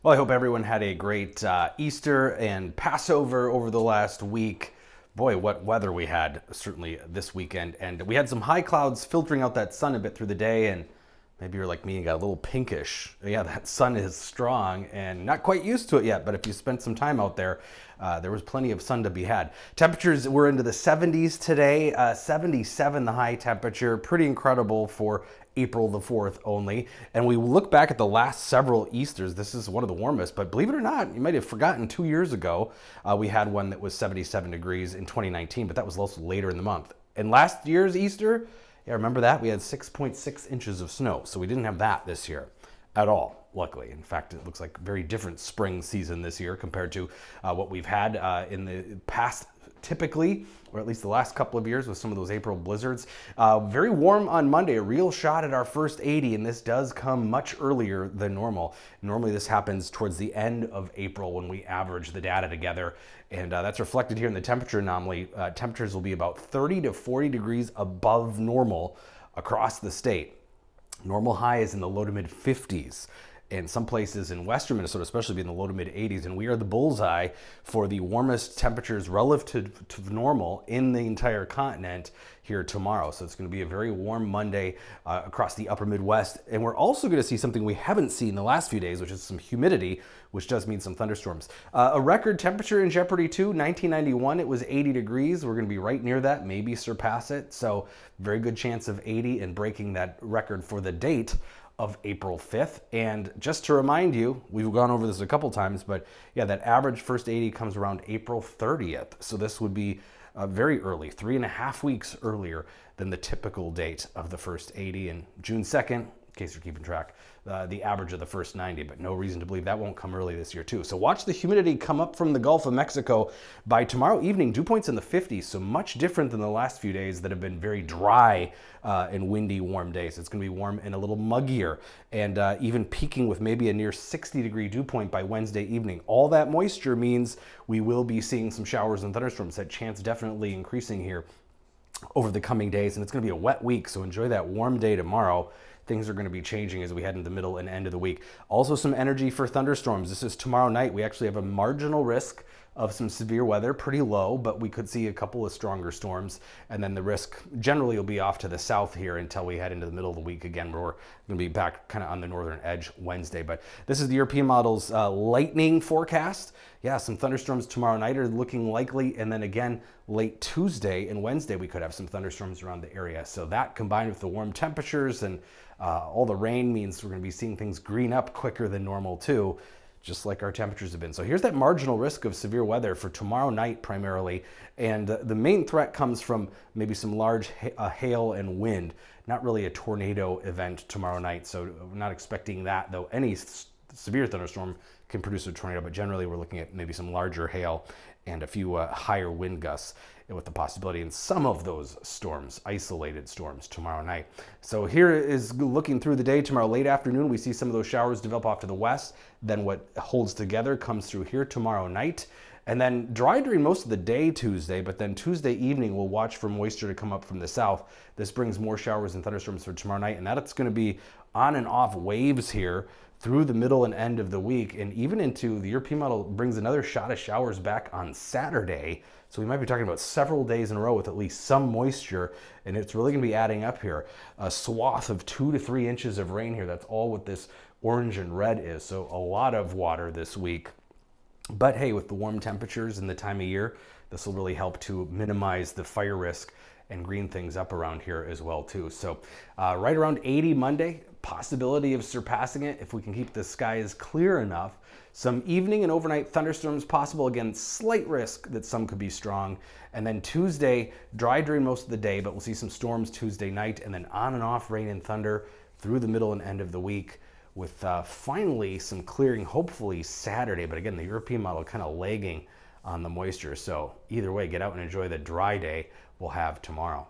Well, I hope everyone had a great Easter and Passover over the last week. Boy, what weather we had certainly this weekend. And we had some high clouds filtering out that sun a bit through the day. And maybe you're like me and got a little pinkish. Yeah, that sun is strong and not quite used to it yet. But if you spent some time out there, there was plenty of sun to be had. Temperatures were into the 70s today, 77 the high temperature. Pretty incredible for April the 4th only. And we look back at the last several Easters. This is one of the warmest, but believe it or not, you might have forgotten 2 years ago, we had one that was 77 degrees in 2019, but that was also later in the month. And last year's Easter, yeah, remember that? We had 6.6 inches of snow. So we didn't have that this year at all, luckily. In fact, it looks like a very different spring season this year compared to what we've had in the past typically, or at least the last couple of years with some of those April blizzards. Very warm on Monday, a real shot at our first 80, and this does come much earlier than normal. Normally this happens towards the end of April when we average the data together, and that's reflected here in the temperature anomaly. Temperatures will be about 30 to 40 degrees above normal across the state. Normal high is in the low to mid 50s. And some places in western Minnesota, especially, be in the low to mid 80s. And we are the bullseye for the warmest temperatures relative to normal in the entire continent here tomorrow. So it's going to be a very warm Monday across the upper Midwest. And we're also going to see something we haven't seen the last few days, which is some humidity, which does mean some thunderstorms. A record temperature in jeopardy too. 1991, it was 80 degrees. We're going to be right near that, maybe surpass it. So very good chance of 80 and breaking that record for the date of April 5th. And just to remind you, we've gone over this a couple times, but yeah, that average first 80 comes around April 30th. So this would be very early, 3.5 weeks earlier than the typical date of the first 80. And June 2nd, in case you're keeping track, the average of the first 90, but no reason to believe that won't come early this year too. So watch the humidity come up from the Gulf of Mexico by tomorrow evening. Dew points in the 50s, so much different than the last few days that have been very dry and windy, warm days. It's going to be warm and a little muggier, and even peaking with maybe a near 60-degree dew point by Wednesday evening. All that moisture means we will be seeing some showers and thunderstorms. That chance definitely increasing here over the coming days, and it's going to be a wet week, so enjoy that warm day tomorrow. Things are going to be changing as we head into the middle and end of the week. Also some energy for thunderstorms. This is tomorrow night. We actually have a marginal risk of some severe weather, pretty low, but we could see a couple of stronger storms. And then the risk generally will be off to the south here until we head into the middle of the week again, where we're going to be back kind of on the northern edge Wednesday. But this is the European model's lightning forecast. Yeah, some thunderstorms tomorrow night are looking likely. And then again, late Tuesday and Wednesday, we could have some thunderstorms around the area. So that combined with the warm temperatures and all the rain means we're going to be seeing things green up quicker than normal too, just like our temperatures have been. So here's that marginal risk of severe weather for tomorrow night primarily. And the main threat comes from maybe some large hail and wind, not really a tornado event tomorrow night. So we're not expecting that, though any severe thunderstorm can produce a tornado, but generally we're looking at maybe some larger hail and a few higher wind gusts, with the possibility in some of those storms, isolated storms tomorrow night. So here is looking through the day. Tomorrow late afternoon, we see some of those showers develop off to the west. Then what holds together comes through here tomorrow night. And then dry during most of the day Tuesday, but then Tuesday evening, we'll watch for moisture to come up from the south. This brings more showers and thunderstorms for tomorrow night, and that's going to be on and off waves here through the middle and end of the week, and even into the European model brings another shot of showers back on Saturday. So we might be talking about several days in a row with at least some moisture, and it's really going to be adding up here. A swath of 2 to 3 inches of rain here. That's all what this orange and red is. So a lot of water this week. But hey, with the warm temperatures and the time of year, this will really help to minimize the fire risk and green things up around here as well too. So right around 80 Monday, possibility of surpassing it if we can keep the skies clear enough. Some evening and overnight thunderstorms possible. Again, slight risk that some could be strong. And then Tuesday, dry during most of the day, but we'll see some storms Tuesday night, and then on and off rain and thunder through the middle and end of the week, with finally some clearing hopefully Saturday. But again, the European model kind of lagging on the moisture. So either way, get out and enjoy the dry day we'll have tomorrow.